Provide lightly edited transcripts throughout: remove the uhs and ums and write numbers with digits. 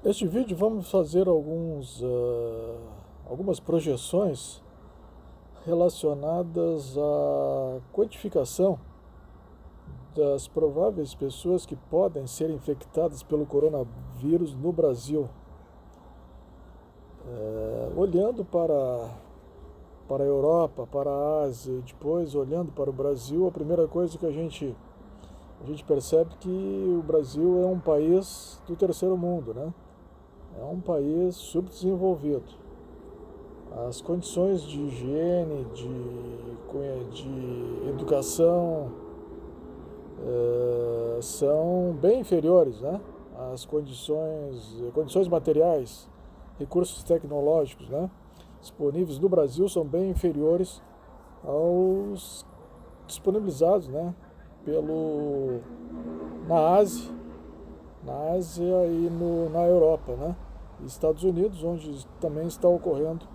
Neste vídeo vamos fazer algumas projeções relacionadas à quantificação das prováveis pessoas que podem ser infectadas pelo coronavírus no Brasil. Olhando para a Europa, para a Ásia e depois olhando para o Brasil, a primeira coisa que a gente percebe que o Brasil é um país do terceiro mundo, né? É um país subdesenvolvido. As condições de higiene, de educação são bem inferiores, né? As condições materiais, recursos tecnológicos, né, disponíveis no Brasil são bem inferiores aos disponibilizados, né, na Ásia e na Europa, né? E Estados Unidos, onde também está ocorrendo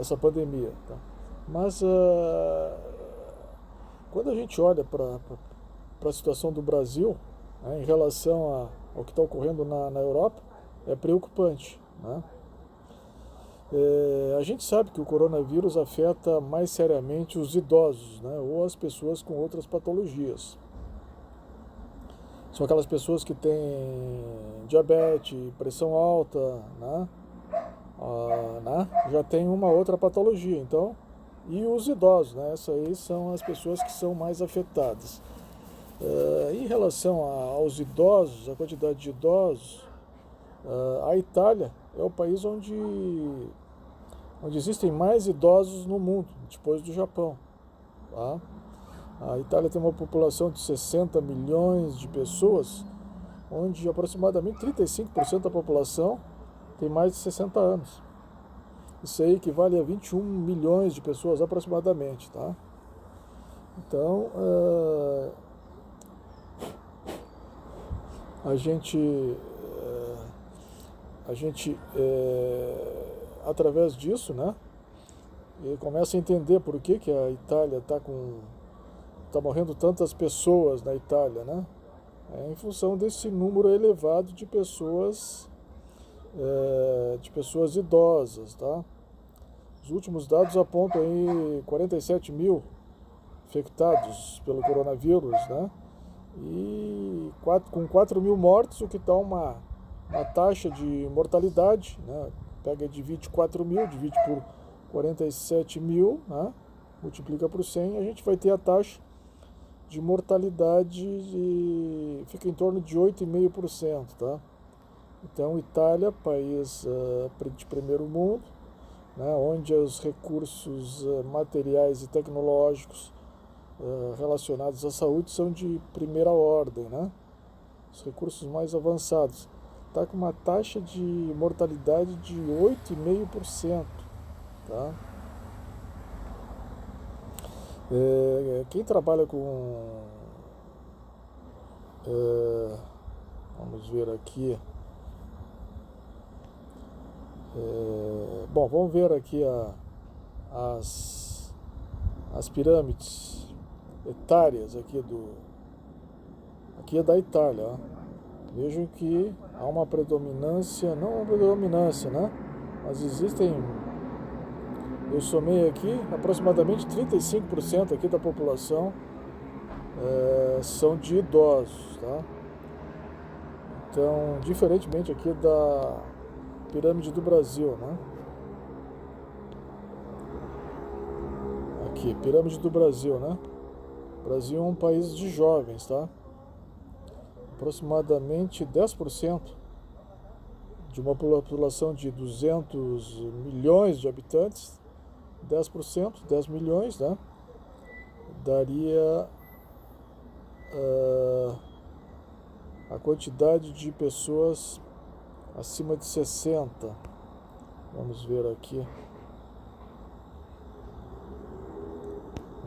essa pandemia. Tá? Mas quando a gente olha para a situação do Brasil, né, em relação ao que está ocorrendo na Europa, é preocupante. Né? A gente sabe que o coronavírus afeta mais seriamente os idosos, né, ou as pessoas com outras patologias. São aquelas pessoas que têm diabetes, pressão alta, né? Já tem uma outra patologia, então, e os idosos, né? Essas aí são as pessoas que são mais afetadas. Em relação aos idosos, a quantidade de idosos, a Itália é o país onde existem mais idosos no mundo, depois do Japão. Tá? A Itália tem uma população de 60 milhões de pessoas, onde aproximadamente 35% da população tem mais de 60 anos. Isso aí equivale a 21 milhões de pessoas aproximadamente. Tá? Então, a gente através disso, né, começa a entender por que a Itália está morrendo tantas pessoas na Itália, né? Em função desse número elevado de pessoas idosas, tá? Os últimos dados apontam aí 47 mil infectados pelo coronavírus, né? E com 4 mil mortos, o que dá uma taxa de mortalidade, né? Pega, divide 4 mil, divide por 47 mil, né? Multiplica por 100, a gente vai ter a taxa de mortalidade fica em torno de 8,5%, tá? Então, Itália, país de primeiro mundo, né, onde os recursos materiais e tecnológicos relacionados à saúde são de primeira ordem, né? Os recursos mais avançados. Está com uma taxa de mortalidade de 8,5%, tá? Quem trabalha com... vamos ver aqui. Bom, vamos ver aqui as pirâmides etárias aqui é da Itália. Ó. Vejam que há uma predominância, não uma predominância, né? Mas existem, eu somei aqui, aproximadamente 35% aqui da população são de idosos, tá? Então, diferentemente aqui da pirâmide do Brasil, né? Aqui, pirâmide do Brasil, né? O Brasil é um país de jovens, tá? Aproximadamente 10% de uma população de 200 milhões de habitantes, 10%, 10 milhões, né? Daria a quantidade de pessoas acima de 60. Vamos ver aqui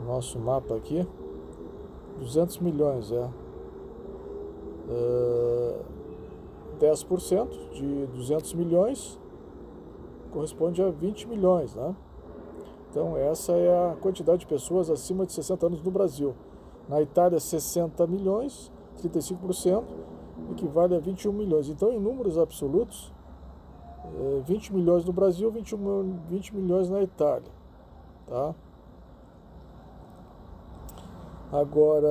o nosso mapa aqui. 200 milhões, 10% de 200 milhões corresponde a 20 milhões, né? Então essa é a quantidade de pessoas acima de 60 anos no Brasil. Na Itália, 60 milhões, 35%. equivale a 21 milhões. Então, em números absolutos, 20 milhões no Brasil, 20 milhões na Itália. Tá? Agora,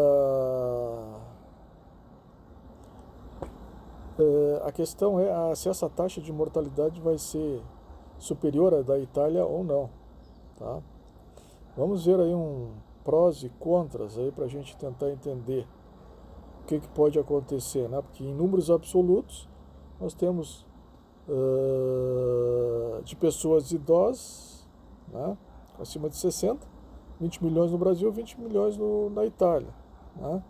a questão é se essa taxa de mortalidade vai ser superior à da Itália ou não. Tá? Vamos ver aí um prós e contras aí para a gente tentar entender o que pode acontecer, né? Porque em números absolutos nós temos de pessoas idosas, né? Acima de 60, 20 milhões no Brasil, 20 milhões na Itália, né?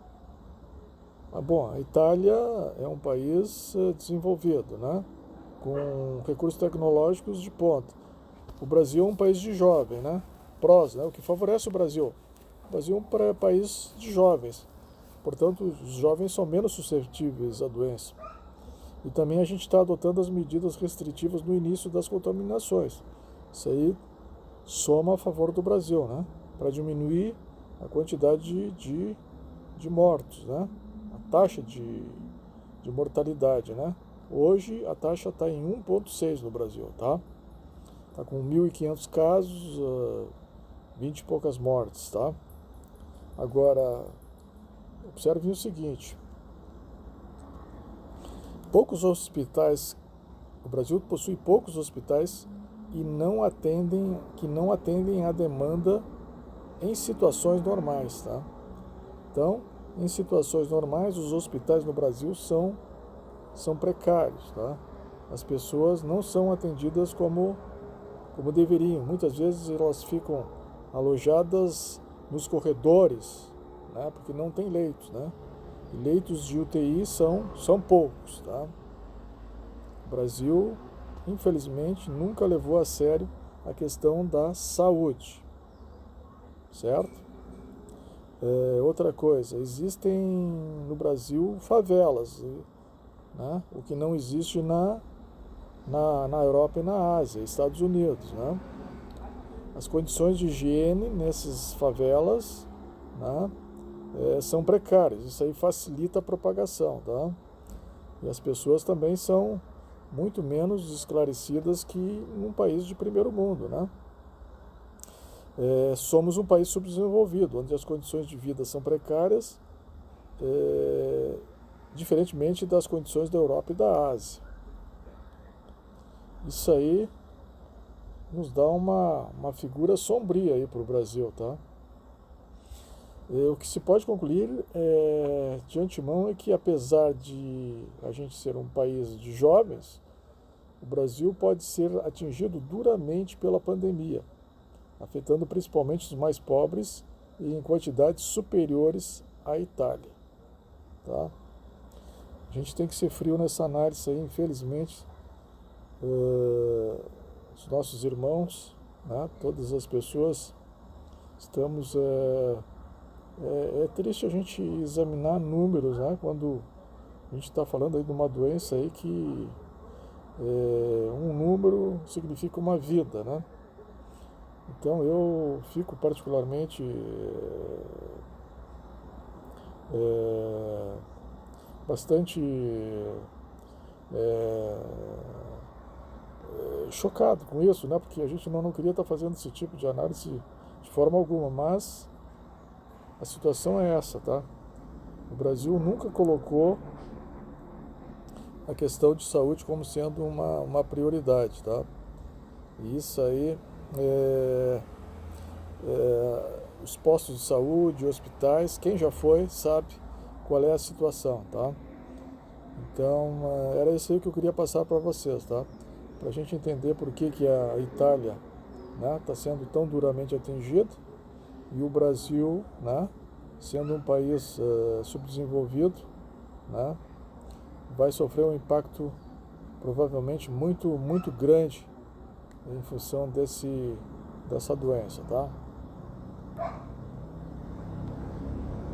Mas, bom, a Itália é um país desenvolvido, né? Com recursos tecnológicos de ponta. O Brasil é um país de jovem, né? Prós, né? O que favorece o Brasil. O Brasil é um país de jovens. Portanto, os jovens são menos suscetíveis à doença. E também a gente está adotando as medidas restritivas no início das contaminações. Isso aí soma a favor do Brasil, né? Para diminuir a quantidade de mortos, né? A taxa de mortalidade, né? Hoje a taxa está em 1,6 no Brasil, tá? Está com 1.500 casos, 20 e poucas mortes, tá? Agora, observe o seguinte: poucos hospitais, o Brasil possui poucos hospitais que não atendem a demanda em situações normais, tá? Então, em situações normais, os hospitais no Brasil são precários, tá? As pessoas não são atendidas como deveriam. Muitas vezes elas ficam alojadas nos corredores, né? Porque não tem leitos, né? E leitos de UTI são poucos, tá? O Brasil, infelizmente, nunca levou a sério a questão da saúde, certo? Outra coisa, existem no Brasil favelas, né? O que não existe na Europa e na Ásia, Estados Unidos, né? As condições de higiene nessas favelas, né, são precárias. Isso aí facilita a propagação, tá? E as pessoas também são muito menos esclarecidas que num país de primeiro mundo, né? Somos um país subdesenvolvido, onde as condições de vida são precárias, diferentemente das condições da Europa e da Ásia. Isso aí nos dá uma figura sombria aí para o Brasil, tá? O que se pode concluir de antemão é que, apesar de a gente ser um país de jovens, o Brasil pode ser atingido duramente pela pandemia, afetando principalmente os mais pobres e em quantidades superiores à Itália, tá? A gente tem que ser frio nessa análise aí, infelizmente. Os nossos irmãos, né, todas as pessoas, estamos... É triste a gente examinar números, né, quando a gente está falando aí de uma doença aí que um número significa uma vida, né? Então eu fico particularmente bastante chocado com isso, né? Porque a gente não queria estar fazendo esse tipo de análise de forma alguma, mas a situação é essa, tá? O Brasil nunca colocou a questão de saúde como sendo uma prioridade, tá? E isso aí, os postos de saúde, hospitais, quem já foi sabe qual é a situação, tá? Então, era isso aí que eu queria passar para vocês, tá? Para a gente entender por que a Itália, né, está sendo tão duramente atingida e o Brasil, né, sendo um país subdesenvolvido, né, vai sofrer um impacto provavelmente muito, muito grande em função dessa doença, tá?